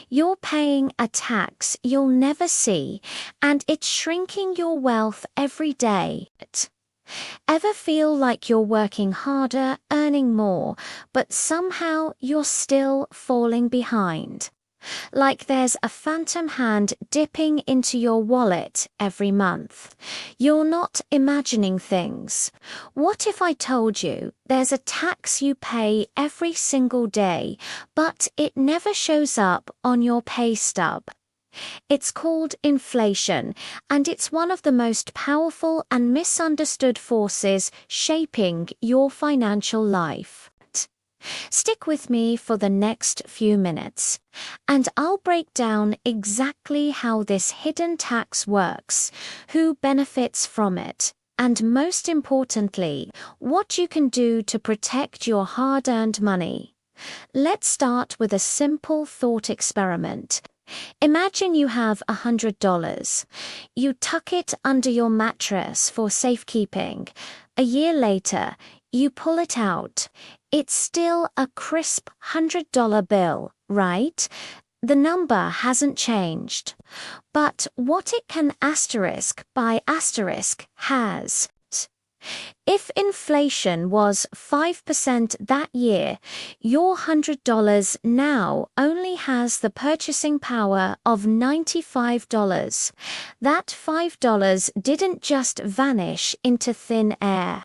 You're paying a tax you'll never see, and it's shrinking your wealth every day. Ever feel like you're working harder, earning more, but somehow you're still falling behind? Like there's a phantom hand dipping into your wallet every month. You're not imagining things. What if I told you there's a tax you pay every single day, but it never shows up on your pay stub? It's called inflation, and it's one of the most powerful and misunderstood forces shaping your financial life. Stick with me for the next few minutes, and I'll break down exactly how this hidden tax works, who benefits from it, and most importantly, what you can do to protect your hard-earned money. Let's start with a simple thought experiment. Imagine you have $100. You tuck it under your mattress for safekeeping. A year later, you pull it out. It's still a crisp $100 bill, right? The number hasn't changed. But what it can asterisk by asterisk has. If inflation was 5% that year, your $100 now only has the purchasing power of $95. That $5 didn't just vanish into thin air.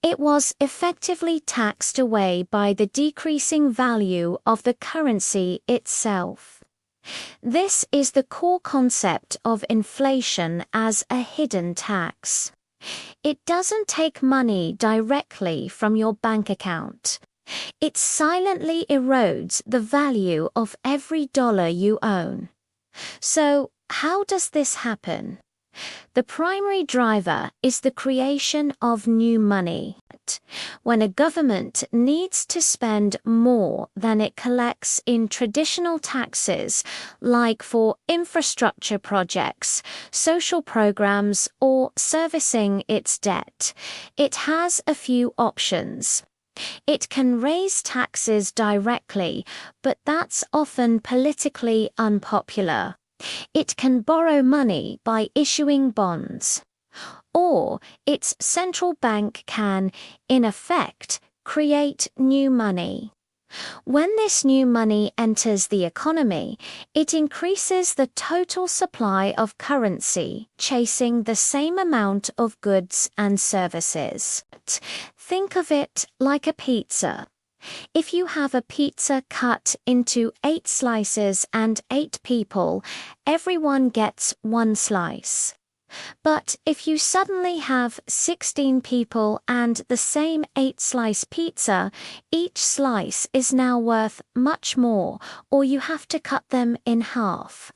It was effectively taxed away by the decreasing value of the currency itself. This is the core concept of inflation as a hidden tax. It doesn't take money directly from your bank account. It silently erodes the value of every dollar you own. So, how does this happen? The primary driver is the creation of new money. When a government needs to spend more than it collects in traditional taxes, like for infrastructure projects, social programs, or servicing its debt, it has a few options. It can raise taxes directly, but that's often politically unpopular. It can borrow money by issuing bonds. Or its central bank can, in effect, create new money. When this new money enters the economy, it increases the total supply of currency, chasing the same amount of goods and services. Think of it like a pizza. If you have a pizza cut into 8 slices and 8 people, everyone gets 1 slice. But if you suddenly have 16 people and the same 8-slice pizza, each slice is now worth much more, or you have to cut them in half.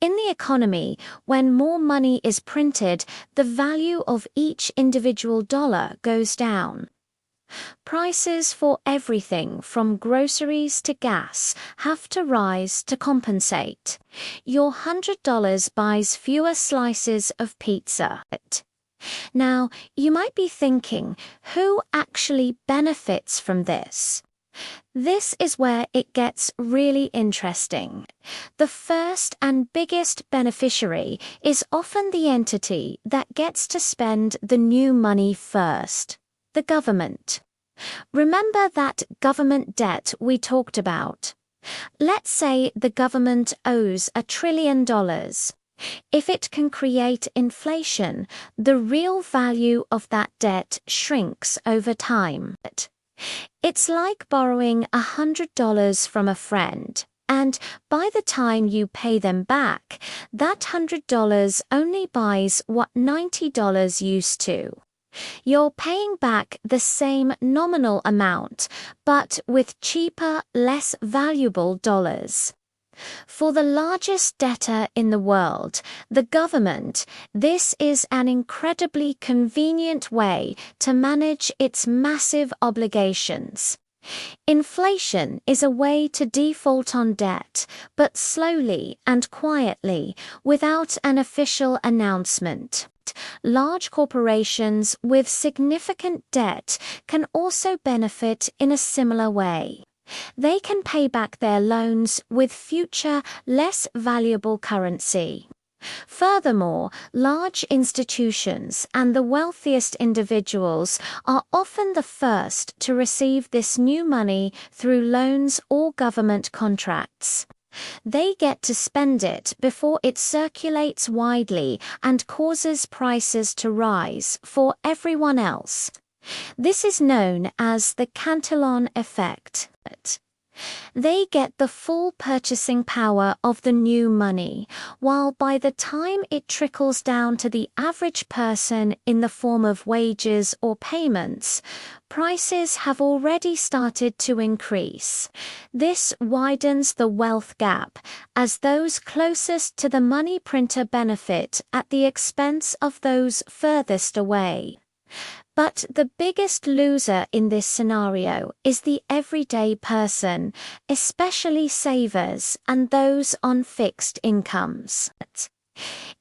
In the economy, when more money is printed, the value of each individual dollar goes down. Prices for everything from groceries to gas have to rise to compensate. Your $100 buys fewer slices of pizza. Now, you might be thinking, who actually benefits from this? This is where it gets really interesting. The first and biggest beneficiary is often the entity that gets to spend the new money first. The government. Remember that government debt we talked about? Let's say the government owes $1 trillion. If it can create inflation, the real value of that debt shrinks over time. It's like borrowing $100 from a friend, and by the time you pay them back, that $100 only buys what $90 used to. You're paying back the same nominal amount, but with cheaper, less valuable dollars. For the largest debtor in the world, the government, this is an incredibly convenient way to manage its massive obligations. Inflation is a way to default on debt, but slowly and quietly, without an official announcement. Large corporations with significant debt can also benefit in a similar way. They can pay back their loans with future, less valuable currency. Furthermore, large institutions and the wealthiest individuals are often the first to receive this new money through loans or government contracts. They get to spend it before it circulates widely and causes prices to rise for everyone else. This is known as the Cantillon effect. They get the full purchasing power of the new money, while by the time it trickles down to the average person in the form of wages or payments, prices have already started to increase. This widens the wealth gap, as those closest to the money printer benefit at the expense of those furthest away. But the biggest loser in this scenario is the everyday person, especially savers and those on fixed incomes.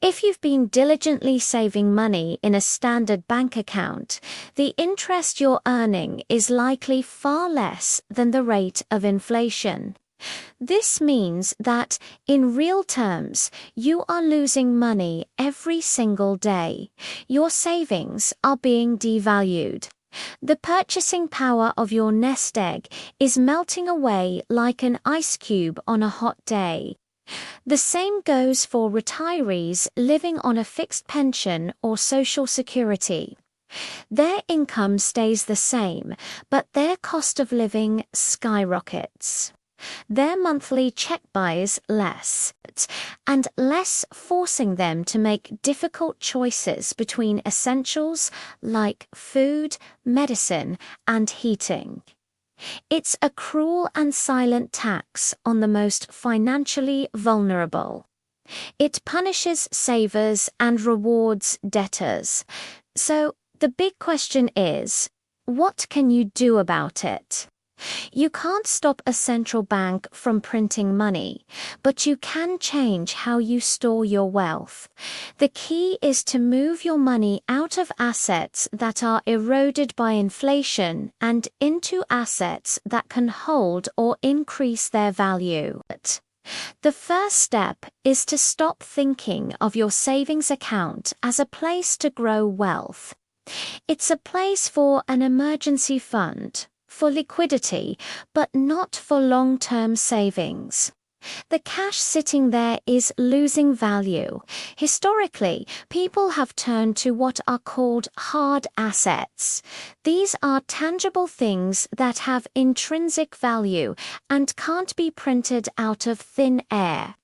If you've been diligently saving money in a standard bank account, the interest you're earning is likely far less than the rate of inflation. This means that, in real terms, you are losing money every single day. Your savings are being devalued. The purchasing power of your nest egg is melting away like an ice cube on a hot day. The same goes for retirees living on a fixed pension or social security. Their income stays the same, but their cost of living skyrockets. Their monthly check buys less, and less, forcing them to make difficult choices between essentials like food, medicine, and heating. It's a cruel and silent tax on the most financially vulnerable. It punishes savers and rewards debtors. So the big question is, what can you do about it? You can't stop a central bank from printing money, but you can change how you store your wealth. The key is to move your money out of assets that are eroded by inflation and into assets that can hold or increase their value. The first step is to stop thinking of your savings account as a place to grow wealth. It's a place for an emergency fund, for liquidity, but not for long-term savings. The cash sitting there is losing value. Historically, people have turned to what are called hard assets. These are tangible things that have intrinsic value and can't be printed out of thin air.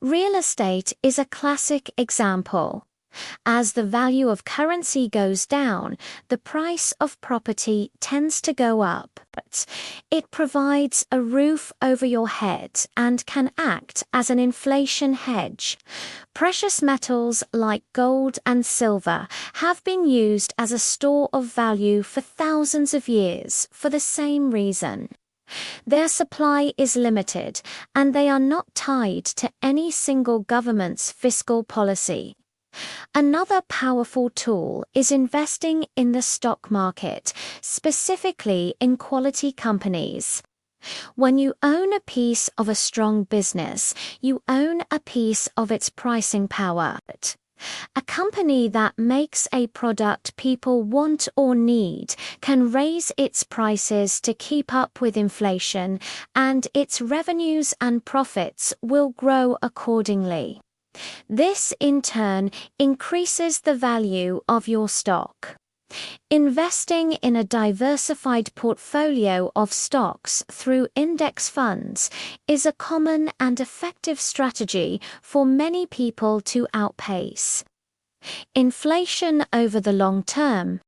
Real estate is a classic example. As the value of currency goes down, the price of property tends to go up. It provides a roof over your head and can act as an inflation hedge. Precious metals like gold and silver have been used as a store of value for thousands of years for the same reason. Their supply is limited, and they are not tied to any single government's fiscal policy. Another powerful tool is investing in the stock market, specifically in quality companies. When you own a piece of a strong business, you own a piece of its pricing power. A company that makes a product people want or need can raise its prices to keep up with inflation, and its revenues and profits will grow accordingly. This, in turn, increases the value of your stock. Investing in a diversified portfolio of stocks through index funds is a common and effective strategy for many people to outpace inflation over the long term.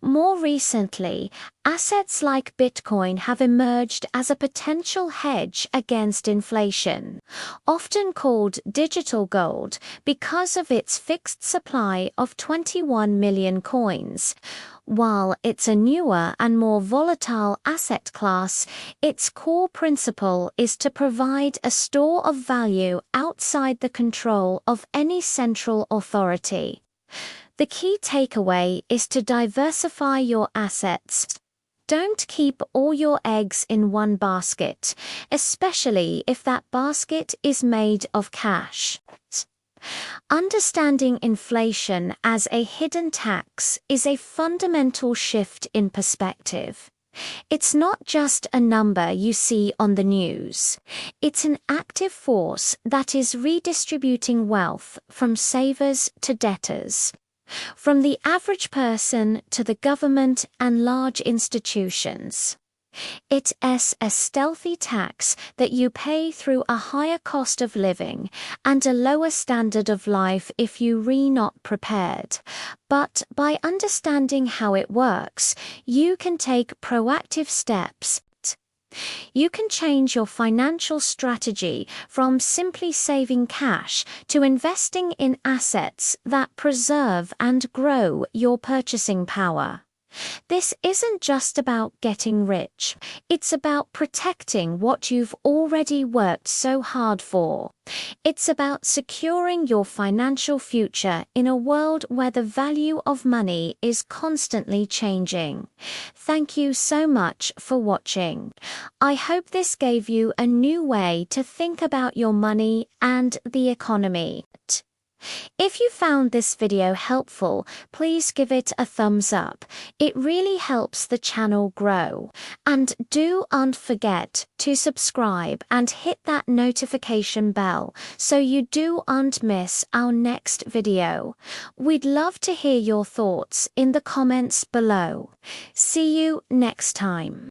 More recently, assets like Bitcoin have emerged as a potential hedge against inflation, often called digital gold because of its fixed supply of 21 million coins. While it's a newer and more volatile asset class, its core principle is to provide a store of value outside the control of any central authority. The key takeaway is to diversify your assets. don't keep all your eggs in one basket, especially if that basket is made of cash. Understanding inflation as a hidden tax is a fundamental shift in perspective. It's not just a number you see on the news. It's an active force that is redistributing wealth from savers to debtors, from the average person to the government and large institutions. It is a stealthy tax that you pay through a higher cost of living and a lower standard of life if you are not prepared. But by understanding how it works, you can take proactive steps. You can change your financial strategy from simply saving cash to investing in assets that preserve and grow your purchasing power. This isn't just about getting rich. It's about protecting what you've already worked so hard for. It's about securing your financial future in a world where the value of money is constantly changing. Thank you so much for watching. I hope this gave you a new way to think about your money and the economy. If you found this video helpful, please give it a thumbs up. It really helps the channel grow. And don't forget to subscribe and hit that notification bell so you don't miss our next video. We'd love to hear your thoughts in the comments below. See you next time.